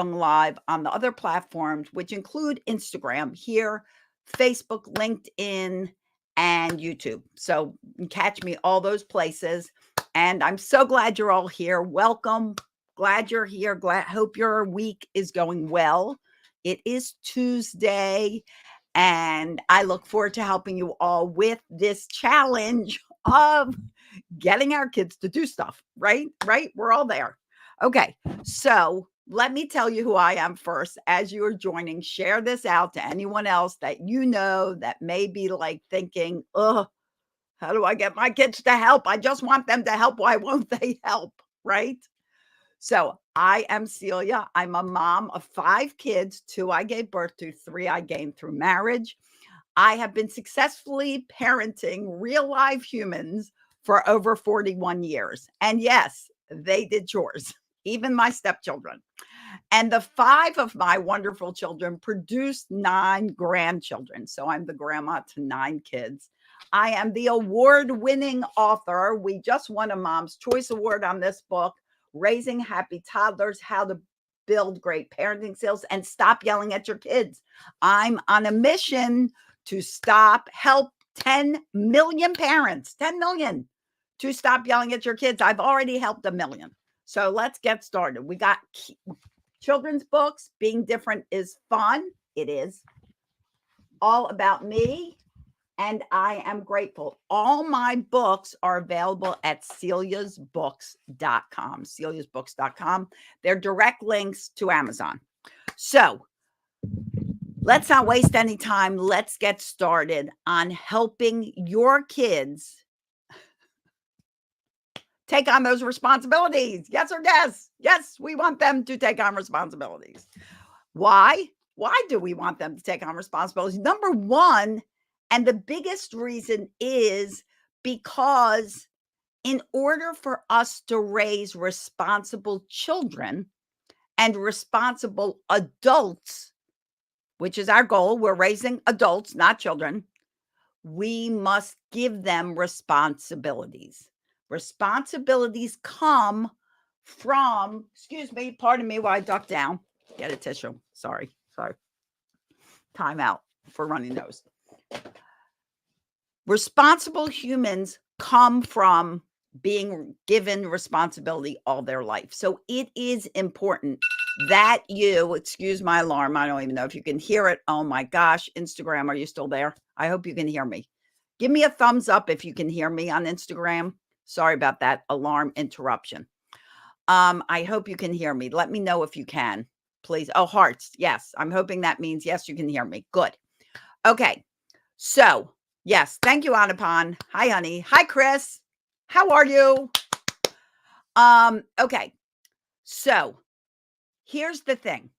live on the other platforms, which include Instagram here, Facebook, LinkedIn, and YouTube. So you can catch me all those places. And I'm so glad you're all here. Welcome. Glad you're here. Hope your week is going well. It is Tuesday, and I look forward to helping you all with this challenge of getting our kids to do stuff, right? Right? We're all there. Okay. So let me tell you who I am first. As you are joining, share this out to anyone else that you know that may be like thinking, oh, how do I get my kids to help? I just want them to help. Why won't they help? Right? So I am Celia. I'm a mom of 5 kids. 2 I gave birth to, 3 I gained through marriage. I have been successfully parenting real live humans for over 41 years. And yes, they did chores, even my stepchildren. And the 5 of my wonderful children produced 9 grandchildren. So I'm the grandma to 9 kids. I am the award winning author. We just won a Mom's Choice Award on this book, Raising Happy Toddlers, How to Build Great Parenting Skills and Stop Yelling at Your Kids. I'm on a mission to help 10 million parents, 10 million, to stop yelling at your kids. I've already helped 1 million. So let's get started. We got children's books. Being different is fun. It is all about me, and I am grateful. All my books are available at celiasbooks.com. celiasbooks.com. They're direct links to Amazon. So let's not waste any time. Let's get started on helping your kids take on those responsibilities. Yes or yes? Yes, we want them to take on responsibilities. Why? Why do we want them to take on responsibilities? Number one, and the biggest reason is because in order for us to raise responsible children and responsible adults, which is our goal, we're raising adults, not children, we must give them responsibilities. Responsibilities come from, excuse me, pardon me while I duck down. Get a tissue. Sorry. Time out for runny nose. Responsible humans come from being given responsibility all their life. So it is important that you, excuse my alarm. I don't even know if you can hear it. Oh my gosh. Instagram, are you still there? I hope you can hear me. Give me a thumbs up if you can hear me on Instagram. Sorry about that alarm interruption. I hope you can hear me. Let me know if you can, please. Oh, hearts. Yes. I'm hoping that means yes, you can hear me. Good. Okay. So yes. Thank you, Anapan. Hi, honey. Hi, Chris. How are you? Okay. So here's the thing.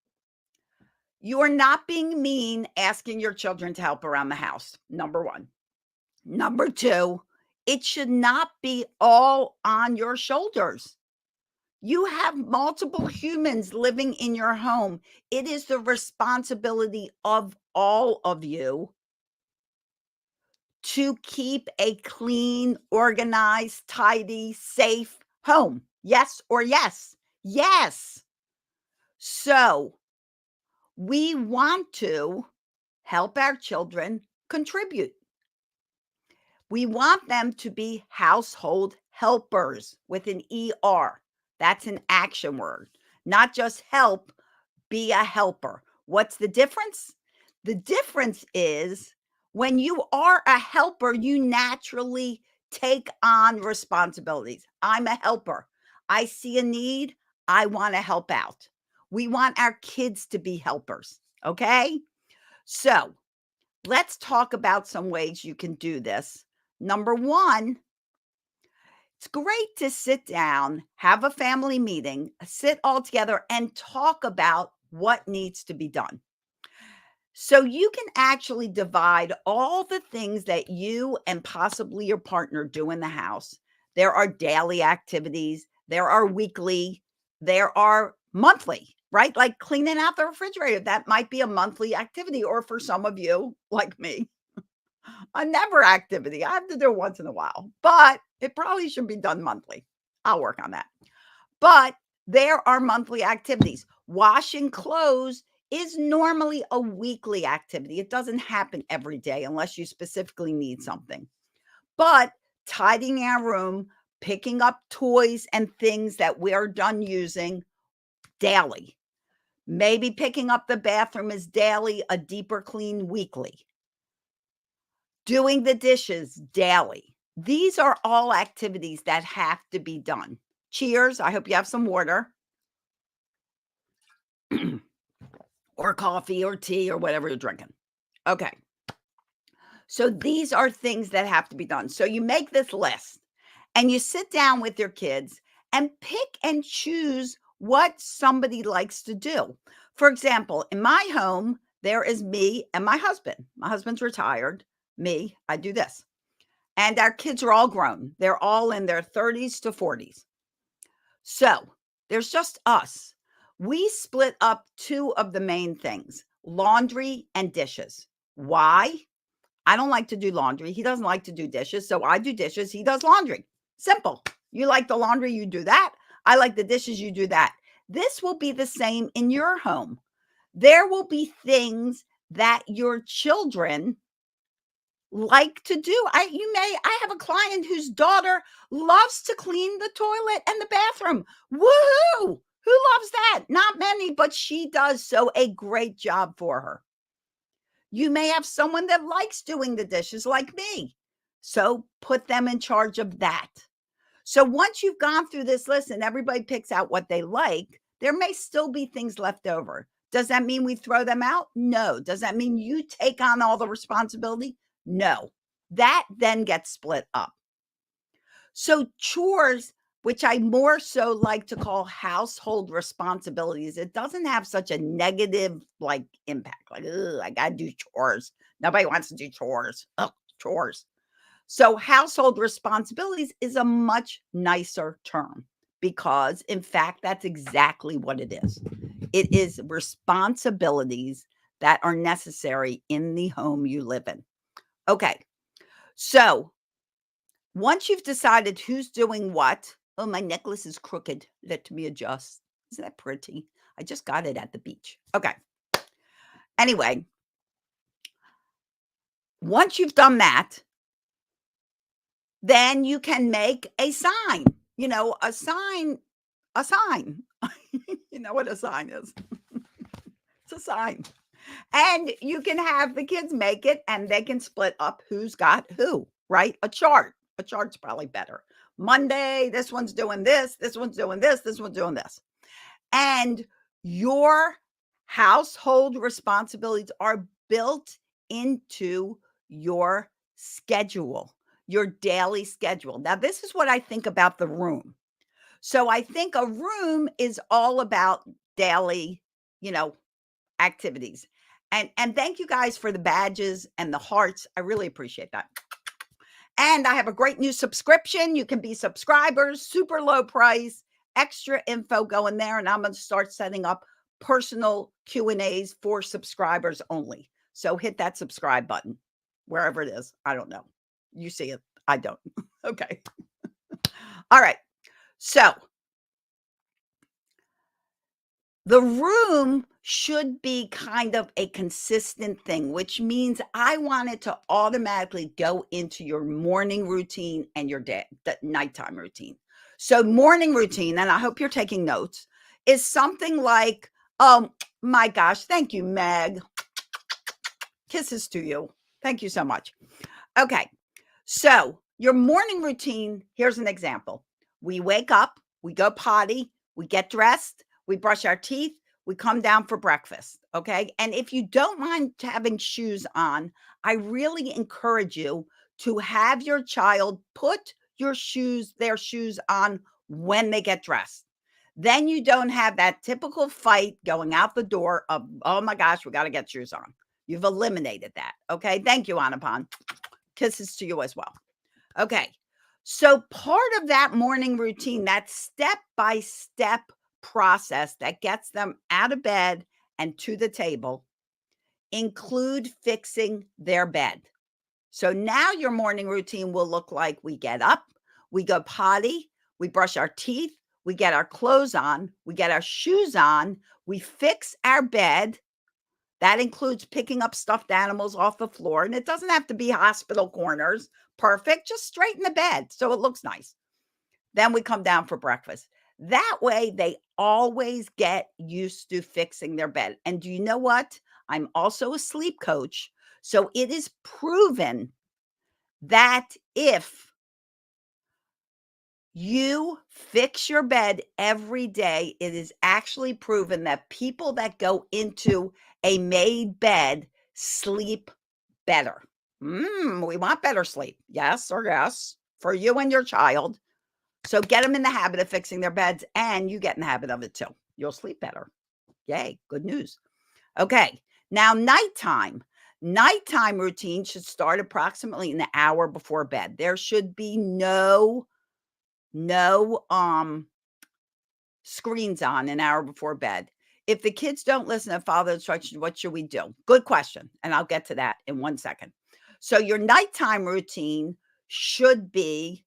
You are not being mean asking your children to help around the house. Number one. Number two, it should not be all on your shoulders. You have multiple humans living in your home. It is the responsibility of all of you to keep a clean, organized, tidy, safe home. Yes or yes? Yes. So we want to help our children contribute. We want them to be household helpers with an ER. That's an action word, not just help, be a helper. What's the difference? The difference is when you are a helper, you naturally take on responsibilities. I'm a helper. I see a need. I want to help out. We want our kids to be helpers. Okay. So let's talk about some ways you can do this. Number one, it's great to sit down, have a family meeting, sit all together and talk about what needs to be done. So you can actually divide all the things that you and possibly your partner do in the house. There are daily activities, there are weekly, there are monthly, right? Like cleaning out the refrigerator. That might be a monthly activity, or for some of you, like me, a never activity. I have to do it once in a while, but it probably should be done monthly. I'll work on that. But there are monthly activities. Washing clothes is normally a weekly activity. It doesn't happen every day unless you specifically need something. But tidying our room, picking up toys and things that we are done using daily. Maybe picking up the bathroom is daily, a deeper clean weekly. Doing the dishes daily. These are all activities that have to be done. Cheers. I hope you have some water or coffee or tea or whatever you're drinking. Okay. So these are things that have to be done. So you make this list and you sit down with your kids and pick and choose what somebody likes to do. For example, in my home, there is me and my husband. My husband's retired. Me, I do this. And our kids are all grown. They're all in their 30s to 40s. So there's just us. We split up two of the main things, laundry and dishes. Why? I don't like to do laundry. He doesn't like to do dishes. So I do dishes. He does laundry. Simple. You like the laundry, you do that. I like the dishes, you do that. This will be the same in your home. There will be things that your children like to do. I have a client whose daughter loves to clean the toilet and the bathroom. Woohoo! Who loves that? Not many, but she does so a great job for her. You may have someone that likes doing the dishes like me. So put them in charge of that. So once you've gone through this list and everybody picks out what they like, there may still be things left over. Does that mean we throw them out? No. Does that mean you take on all the responsibility? No. That then gets split up. So chores, which I more so like to call household responsibilities, it doesn't have such a negative like impact. Like, I got to do chores. Nobody wants to do chores. Oh, chores. So household responsibilities is a much nicer term because in fact, that's exactly what it is. It is responsibilities that are necessary in the home you live in. Okay. So once you've decided who's doing what, oh, my necklace is crooked. Let me adjust. Isn't that pretty? I just got it at the beach. Okay. Anyway, once you've done that, then you can make a sign, a sign, a sign. You know what a sign is? It's a sign. And you can have the kids make it and they can split up who's got who, right? A chart. A chart's probably better. Monday, this one's doing this one's doing this one's doing this. And your household responsibilities are built into your schedule, your daily schedule. Now, this is what I think about the room. So I think a room is all about daily, you know, activities. And thank you guys for the badges and the hearts. I really appreciate that. And I have a great new subscription. You can be subscribers, super low price, extra info going there. And I'm going to start setting up personal Q&As for subscribers only. So hit that subscribe button, wherever it is. I don't know. You see it. I don't. Okay. All right. So the room should be kind of a consistent thing, which means I want it to automatically go into your morning routine and your nighttime routine. So morning routine, and I hope you're taking notes, is something like, oh my gosh, thank you, Meg. Kisses to you. Thank you so much. Okay. So your morning routine, here's an example. We wake up, we go potty, we get dressed, we brush our teeth, we come down for breakfast. Okay. And if you don't mind having shoes on, I really encourage you to have your child put their shoes on when they get dressed. Then you don't have that typical fight going out the door of, oh my gosh, we got to get shoes on. You've eliminated that. Okay. Thank you, Anapan. Kisses to you as well. Okay. So part of that morning routine, that step-by-step process that gets them out of bed and to the table, include fixing their bed. So now your morning routine will look like we get up, we go potty, we brush our teeth, we get our clothes on, we get our shoes on, we fix our bed. That includes picking up stuffed animals off the floor, and it doesn't have to be hospital corners. Perfect. Just straighten the bed so it looks nice. Then we come down for breakfast. That way, they always get used to fixing their bed. And do you know what? I'm also a sleep coach. So it is proven that if you fix your bed every day, it is actually proven that people that go into a made bed sleep better. We want better sleep. Yes or yes, for you and your child. So get them in the habit of fixing their beds, and you get in the habit of it too. You'll sleep better. Yay, good news. Okay, now nighttime. Nighttime routine should start approximately an hour before bed. There should be no screens on an hour before bed. If the kids don't listen to father instructions, what should we do? Good question, and I'll get to that in 1 second. So your nighttime routine should be,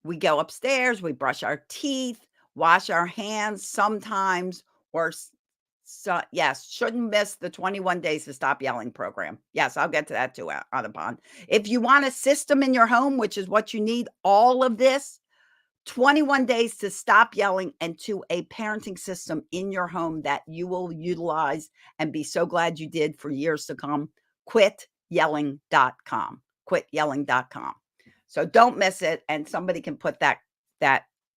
we go upstairs, we brush our teeth, wash our hands sometimes, or so yes, shouldn't miss the 21 days to stop yelling program. Yes, I'll get to that too, Audubon. If you want a system in your home, which is what you need, all of this, 21 days to stop yelling, and to a parenting system in your home that you will utilize and be so glad you did for years to come. Quityelling.com. Quityelling.com. So don't miss it. And somebody can put that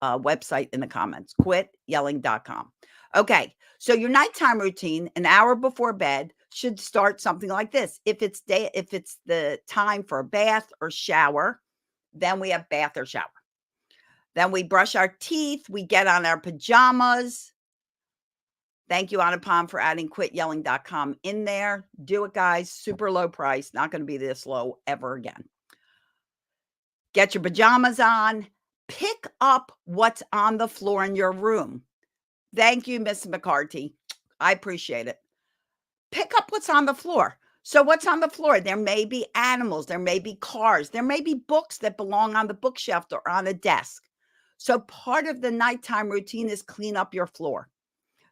website in the comments. Quityelling.com. Okay. So your nighttime routine, an hour before bed, should start something like this. If it's the time for a bath or shower, then we have bath or shower. Then we brush our teeth. We get on our pajamas. Thank you, Anupam, for adding quityelling.com in there. Do it, guys. Super low price. Not going to be this low ever again. Get your pajamas on. Pick up what's on the floor in your room. Thank you, Miss McCarthy. I appreciate it. Pick up what's on the floor. So what's on the floor? There may be animals. There may be cars. There may be books that belong on the bookshelf or on a desk. So part of the nighttime routine is clean up your floor.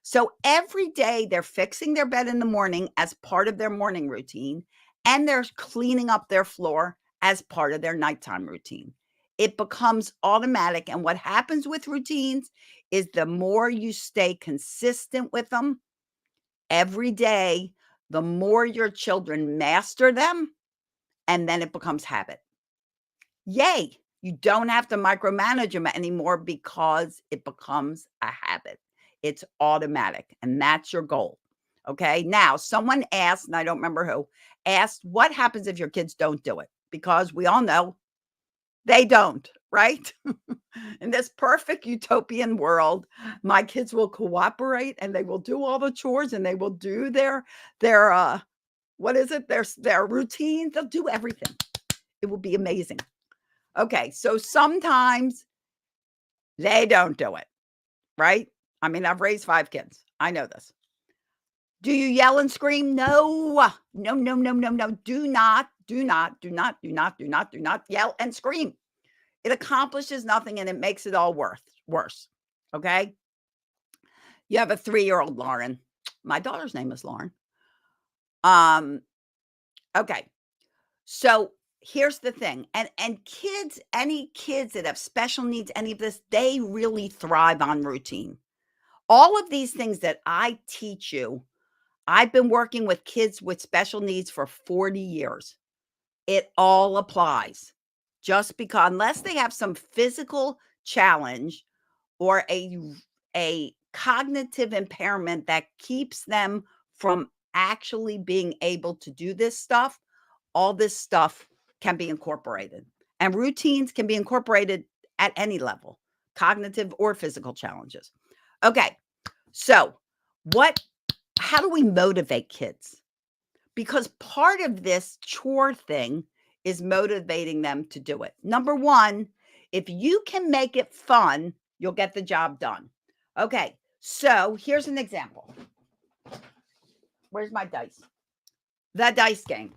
So every day they're fixing their bed in the morning as part of their morning routine, and they're cleaning up their floor as part of their nighttime routine. It becomes automatic. And what happens with routines is the more you stay consistent with them every day, the more your children master them, and then it becomes habit. Yay. You don't have to micromanage them anymore because it becomes a habit. It's automatic, and that's your goal. Okay. Now, someone asked, and I don't remember who, asked, what happens if your kids don't do it? Because we all know they don't, right? In this perfect utopian world, my kids will cooperate, and they will do all the chores, and they will do their what is it? Their routine. They'll do everything. It will be amazing. Okay, so sometimes they don't do it, right? I mean, I've raised 5 kids. I know this. Do you yell and scream? No. No, no, no, no, no. Do not yell and scream. It accomplishes nothing, and it makes it all worse. Okay? You have a 3-year-old, Lauren. My daughter's name is Lauren. Okay. So here's the thing. And kids, any kids that have special needs, any of this, they really thrive on routine. All of these things that I teach you, I've been working with kids with special needs for 40 years. It all applies. Just because, unless they have some physical challenge or a cognitive impairment that keeps them from actually being able to do this stuff, all this stuff can be incorporated. And routines can be incorporated at any level, cognitive or physical challenges. Okay, so how do we motivate kids? Because part of this chore thing is motivating them to do it. Number one, if you can make it fun, you'll get the job done. Okay, so here's an example. Where's my dice? The dice game.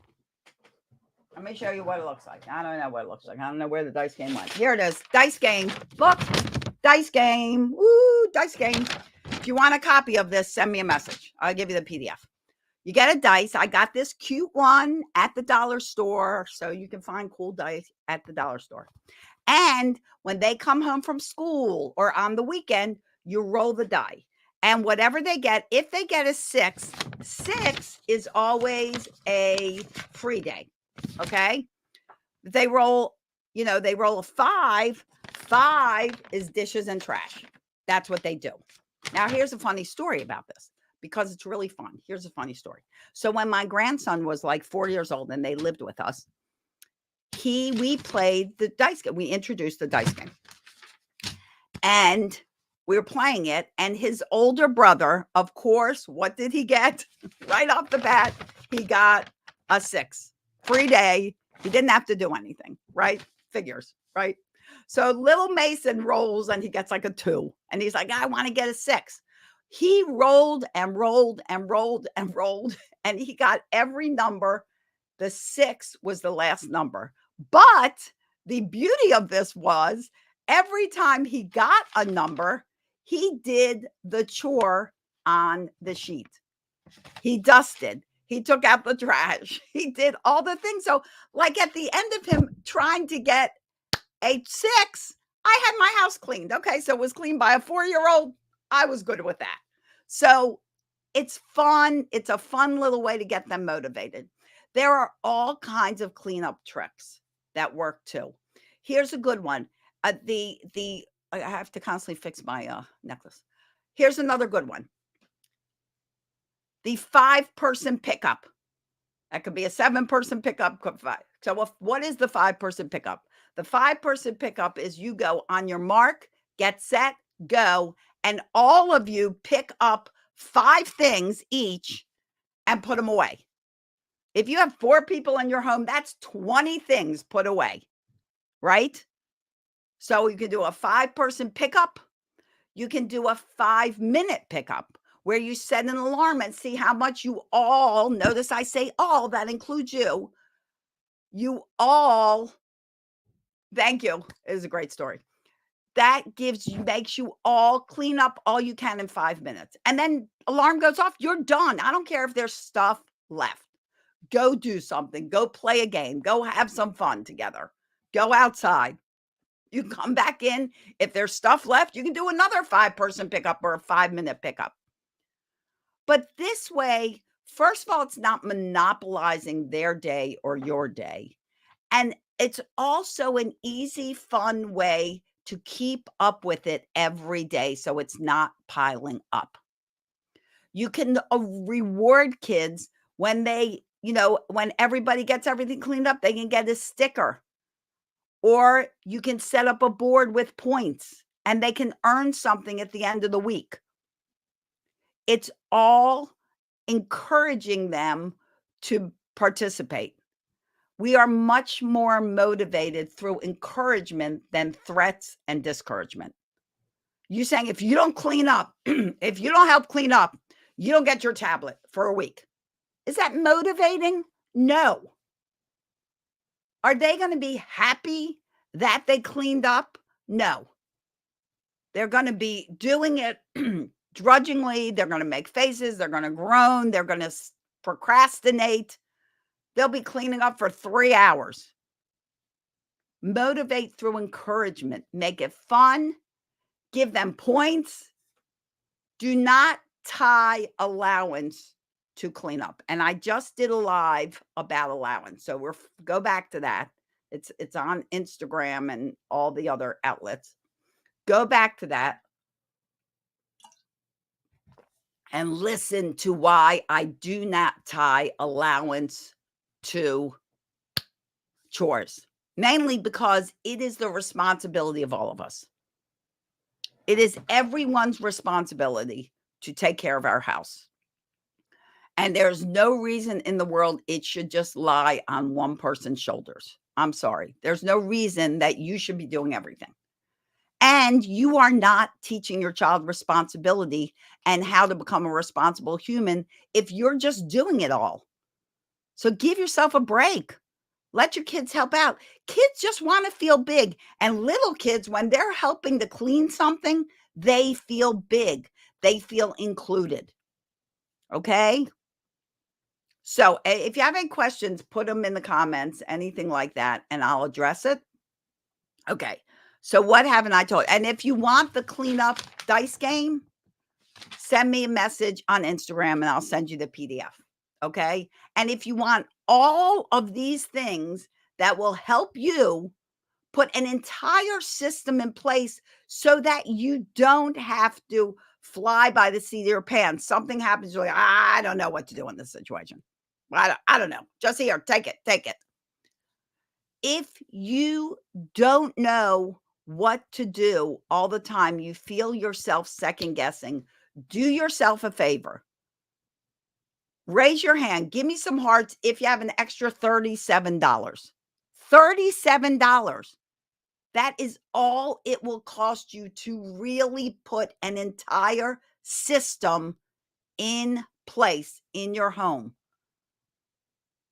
Let me show you what it looks like. I don't know what it looks like. I don't know where the dice game went. Here it is. Dice game. Look. Dice game. Woo, dice game. If you want a copy of this, send me a message. I'll give you the PDF. You get a dice. I got this cute one at the dollar store, so you can find cool dice at the dollar store. And when they come home from school or on the weekend, you roll the die. And whatever they get, if they get a 6, 6 is always a free day. Okay? If they roll, they roll a 5, 5 is dishes and trash. That's what they do. Now, here's a funny story about this because it's really fun. Here's a funny story. So when my grandson was like 4 years old and they lived with us, we played the dice game. We introduced the dice game. And we were playing it. And his older brother, of course, what did he get? Right off the bat, he got a 6. Free day. He didn't have to do anything, right? Figures, right? So little Mason rolls and he gets like a 2. And he's like, I want to get a 6. He rolled and rolled and rolled and rolled. And he got every number. The 6 was the last number. But the beauty of this was every time he got a number, he did the chore on the sheet. He dusted. He took out the trash. He did all the things. So like at the end of him trying to get a 6, I had my house cleaned. Okay, so it was cleaned by a 4-year-old. I was good with that. So it's fun. It's a fun little way to get them motivated. There are all kinds of cleanup tricks that work too. Here's a good one. I have to constantly fix my necklace. Here's another good one. The 5-person pickup. That could be a 7-person pickup. So what is the 5-person pickup? The 5-person pickup is you go on your mark, get set, go, and all of you pick up 5 things each and put them away. If you have 4 people in your home, that's 20 things put away, right? So you can do a 5-person pickup. You can do a 5-minute pickup where you set an alarm and see how much you all, notice I say all, that includes you. You all, thank you. It is a great story. That makes you all clean up all you can in 5 minutes. And then alarm goes off, you're done. I don't care if there's stuff left. Go do something. Go play a game. Go have some fun together. Go outside. You come back in. If there's stuff left, you can do another 5-person pickup or a 5-minute pickup. But this way, first of all, it's not monopolizing their day or your day. And it's also an easy, fun way to keep up with it every day so it's not piling up. You can reward kids when they, when everybody gets everything cleaned up, they can get a sticker. Or you can set up a board with points and they can earn something at the end of the week. It's all encouraging them to participate. We are much more motivated through encouragement than threats and discouragement. You saying, if you don't clean up, if you don't help clean up, you don't get your tablet for a week. Is that motivating? No. Are they going to be happy that they cleaned up? No. They're going to be doing it drudgingly. They're going to make faces. They're going to groan. They're going to procrastinate. They'll be cleaning up for 3 hours. Motivate through encouragement. Make it fun. Give them points. Do not tie allowance to clean up. And I just did a live about allowance. So go back to that. It's on Instagram and all the other outlets. Go back to that and listen to why I do not tie allowance to chores. Mainly because it is the responsibility of all of us. It is everyone's responsibility to take care of our house. And there's no reason in the world it should just lie on one person's shoulders. I'm sorry. There's no reason that you should be doing everything. And you are not teaching your child responsibility and how to become a responsible human if you're just doing it all. So give yourself a break. Let your kids help out. Kids just want to feel big. And little kids, when they're helping to clean something, they feel big. They feel included. Okay. So if you have any questions, put them in the comments, anything like that, and I'll address it. Okay. So what haven't I told? And if you want the cleanup dice game, send me a message on Instagram and I'll send you the PDF. Okay. And if you want all of these things that will help you put an entire system in place so that you don't have to fly by the seat of your pants. Something happens, you're like, I don't know what to do in this situation. I don't know. Just here, take it, take it. If you don't know what to do all the time, you feel yourself second guessing, do yourself a favor. Raise your hand. Give me some hearts if you have an extra $37. $37. That is all it will cost you to really put an entire system in place in your home.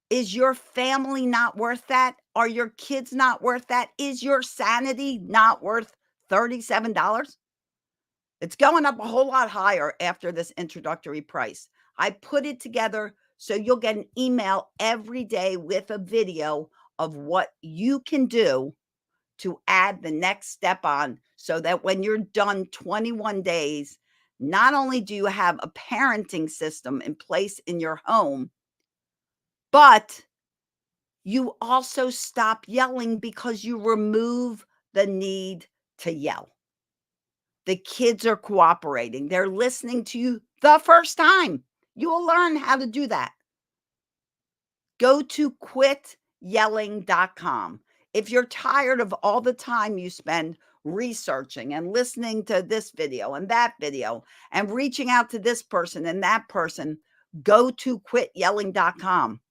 Is your family not worth that? Are your kids not worth that? Is your sanity not worth $37? It's going up a whole lot higher after this introductory price. I put it together so you'll get an email every day with a video of what you can do to add the next step on so that when you're done 21 days, not only do you have a parenting system in place in your home, but you also stop yelling because you remove the need to yell. The kids are cooperating. They're listening to you the first time. You will learn how to do that. Go to quityelling.com. If you're tired of all the time you spend researching and listening to this video and that video and reaching out to this person and that person, go to quityelling.com.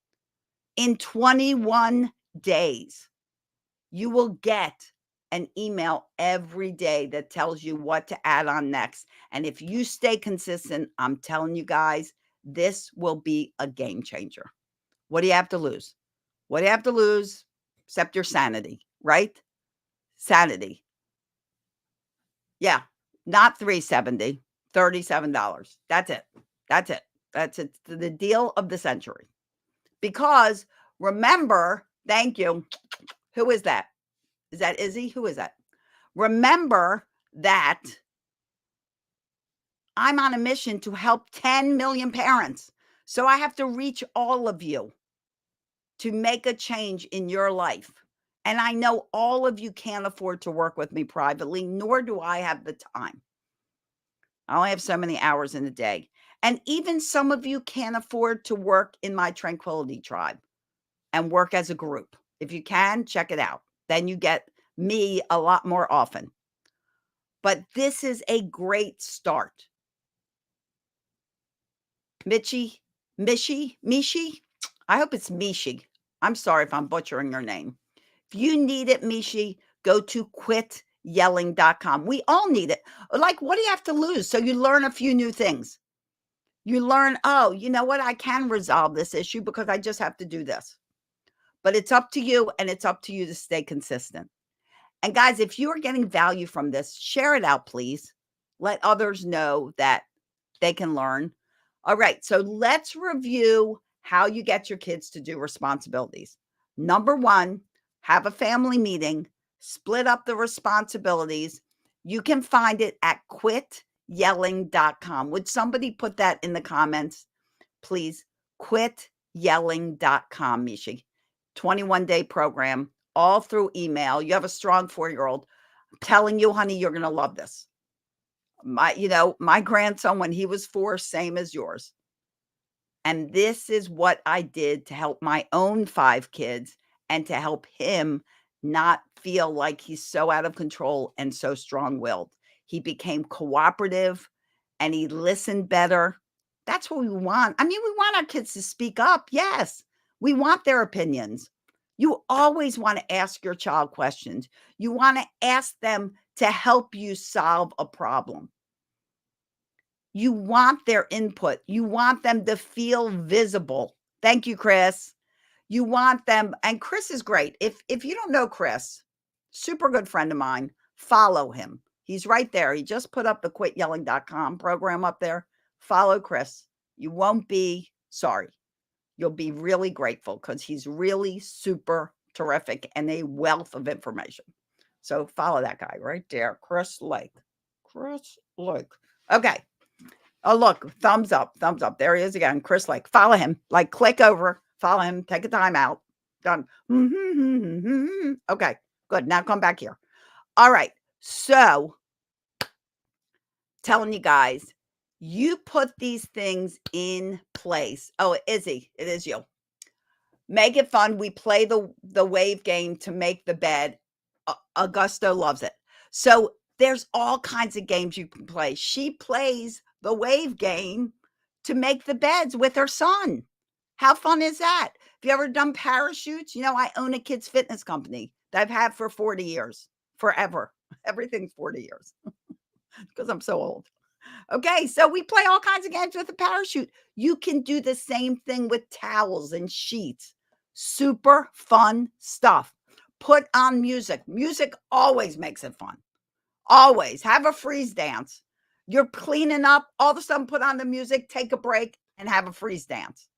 In 21 days, you will get an email every day that tells you what to add on next. And if you stay consistent, I'm telling you guys, this will be a game changer. What do you have to lose? What do you have to lose except your sanity, right? Sanity. Yeah, not 370, $37. That's it. That's it. That's it. The deal of the century. Because remember, thank you. Who is that? Is that Izzy? Who is that? Remember that I'm on a mission to help 10 million parents. So I have to reach all of you to make a change in your life. And I know all of you can't afford to work with me privately, nor do I have the time. I only have so many hours in a day. And even some of you can't afford to work in my Tranquility Tribe and work as a group. If you can, check it out. Then you get me a lot more often. But this is a great start. Mishi? I hope it's Mishi. I'm sorry if I'm butchering your name. If you need it, Mishi, go to quityelling.com. We all need it. Like, what do you have to lose? So you learn a few new things. You learn, oh, you know what? I can resolve this issue because I just have to do this. But it's up to you, and it's up to you to stay consistent. And guys, if you are getting value from this, share it out, please. Let others know that they can learn. All right, so let's review how you get your kids to do responsibilities. Number one, have a family meeting, split up the responsibilities. You can find it at quityelling.com. Would somebody put that in the comments, please? Quityelling.com, Mishi. 21-day program, all through email. You have a strong 4-year-old. I'm telling you, honey, you're going to love this. My grandson, when he was 4, same as yours. And this is what I did to help my own 5 kids and to help him not feel like he's so out of control and so strong-willed. He became cooperative and he listened better. That's what we want. I mean, we want our kids to speak up. Yes, we want their opinions. You always want to ask your child questions. You want to ask them to help you solve a problem. You want their input. You want them to feel visible. Thank you, Chris. You want them, and Chris is great. If you don't know Chris, super good friend of mine, follow him. He's right there. He just put up the quityelling.com program up there. Follow Chris. You won't be sorry. You'll be really grateful because he's really super terrific and a wealth of information. So follow that guy right there, Chris Lake. Chris Lake. Okay. Oh, look, thumbs up, thumbs up. There he is again, Chris Lake. Follow him. Like, click over, follow him, take a time out. Done. Okay, good. Now come back here. All right. So, telling you guys, you put these things in place. Oh, Izzy, it is you. Make it fun. We play the wave game to make the bed. Augusto loves it. So there's all kinds of games you can play. She plays the wave game to make the beds with her son. How fun is that? Have you ever done parachutes? You know, I own a kids fitness company that I've had for 40 years, forever. Everything's 40 years because I'm so old. Okay, so we play all kinds of games with a parachute. You can do the same thing with towels and sheets. Super fun stuff. Put on music. Music always makes it fun. Always. Have a freeze dance. You're cleaning up, all of a sudden put on the music, take a break, and have a freeze dance.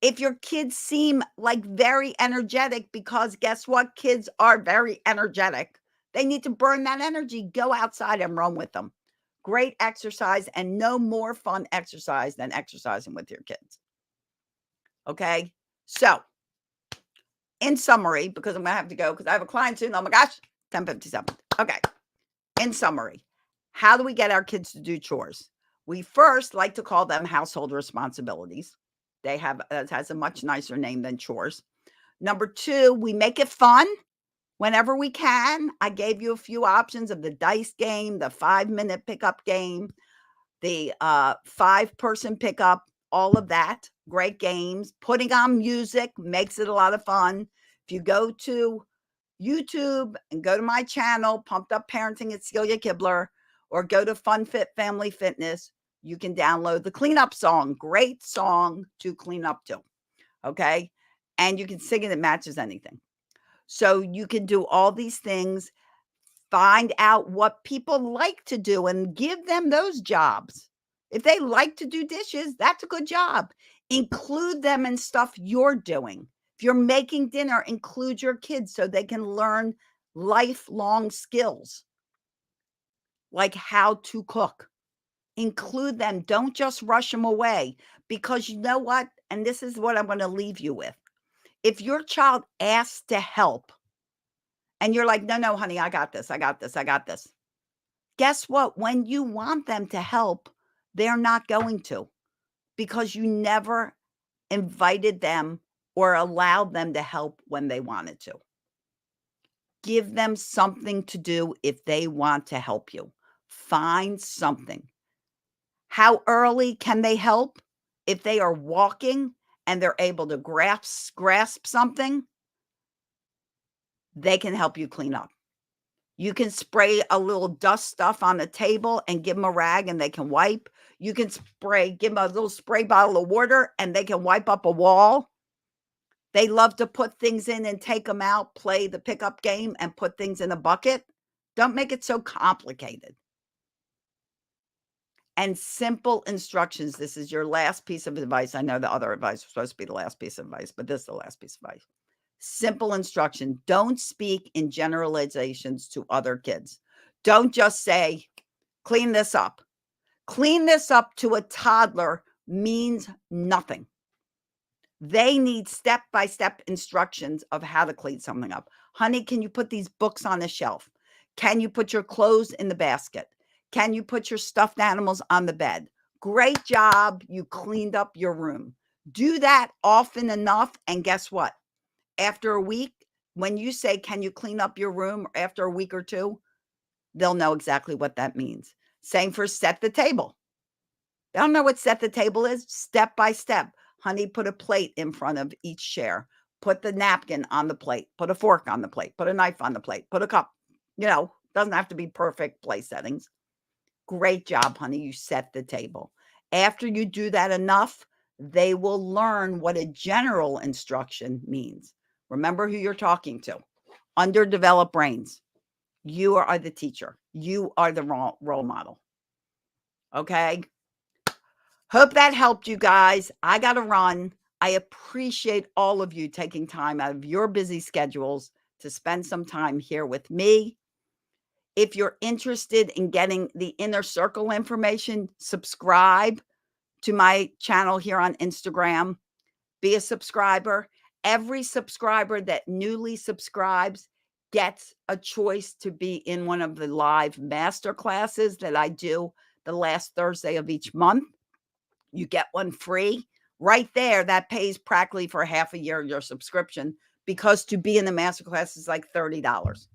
If your kids seem like very energetic, because guess what? Kids are very energetic. They need to burn that energy. Go outside and run with them. Great exercise, and no more fun exercise than exercising with your kids. Okay? So, in summary, because I'm going to have to go because I have a client soon. Oh my gosh, 10:57. Okay. In summary, how do we get our kids to do chores? We first like to call them household responsibilities. They have, it has a much nicer name than chores. Number 2, we make it fun whenever we can. I gave you a few options of the dice game, the 5-minute pickup game, the 5-person pickup, all of that. Great games. Putting on music makes it a lot of fun. If you go to YouTube and go to my channel, Pumped Up Parenting at Celia Kibler, or go to Fun Fit Family Fitness, you can download the cleanup song. Great song to clean up to. Okay. And you can sing it, it matches anything. So you can do all these things, find out what people like to do and give them those jobs. If they like to do dishes, that's a good job. Include them in stuff you're doing. If you're making dinner, include your kids so they can learn lifelong skills like how to cook. Include them. Don't just rush them away, because you know what? And this is what I'm going to leave you with. If your child asks to help and you're like, no, no, honey, I got this. I got this. I got this. Guess what? When you want them to help, they're not going to, because you never invited them or allowed them to help when they wanted to. Give them something to do if they want to help you. Find something. How early can they help? If they are walking and they're able to grasp something, they can help you clean up. You can spray a little dust stuff on the table and give them a rag and they can wipe. You can give them a little spray bottle of water and they can wipe up a wall. They love to put things in and take them out, play the pickup game and put things in a bucket. Don't make it so complicated. And simple instructions. This is your last piece of advice. I know the other advice was supposed to be the last piece of advice, but this is the last piece of advice. Simple instruction. Don't speak in generalizations to other kids. Don't just say, clean this up. Clean this up to a toddler means nothing. They need step-by-step instructions of how to clean something up. Honey, can you put these books on the shelf? Can you put your clothes in the basket? Can you put your stuffed animals on the bed? Great job. You cleaned up your room. Do that often enough. And guess what? After a week, when you say, can you clean up your room, after a week or two, they'll know exactly what that means. Same for set the table. They don't know what set the table is. Step by step. Honey, put a plate in front of each chair. Put the napkin on the plate. Put a fork on the plate. Put a knife on the plate. Put a cup. You know, doesn't have to be perfect place settings. Great job, honey. You set the table. After you do that enough, they will learn what a general instruction means. Remember who you're talking to. Underdeveloped brains. You are the teacher. You are the role model. Okay? Hope that helped you guys. I got to run. I appreciate all of you taking time out of your busy schedules to spend some time here with me. If you're interested in getting the inner circle information, subscribe to my channel here on Instagram. Be a subscriber. Every subscriber that newly subscribes gets a choice to be in one of the live master classes that I do the last Thursday of each month. You get one free right there. That pays practically for half a year of your subscription, because to be in the master class is like $30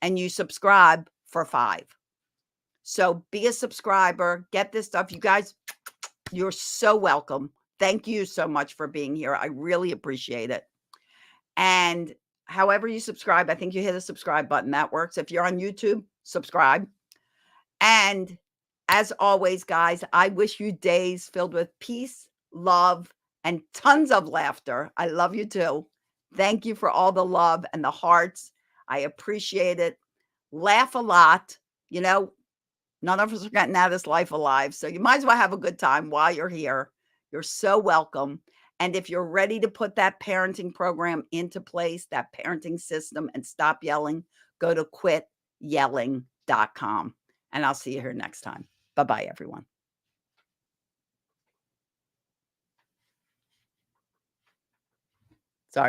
and you subscribe for $5. So be a subscriber, get this stuff. You guys, you're so welcome. Thank you so much for being here. I really appreciate it. And however you subscribe, I think you hit the subscribe button. That works. If you're on YouTube, subscribe. And as always, guys, I wish you days filled with peace, love, and tons of laughter. I love you too. Thank you for all the love and the hearts. I appreciate it. Laugh a lot. You know, none of us are getting out of this life alive. So you might as well have a good time while you're here. You're so welcome. And if you're ready to put that parenting program into place, that parenting system, and stop yelling, go to quityelling.com. And I'll see you here next time. Bye-bye, everyone.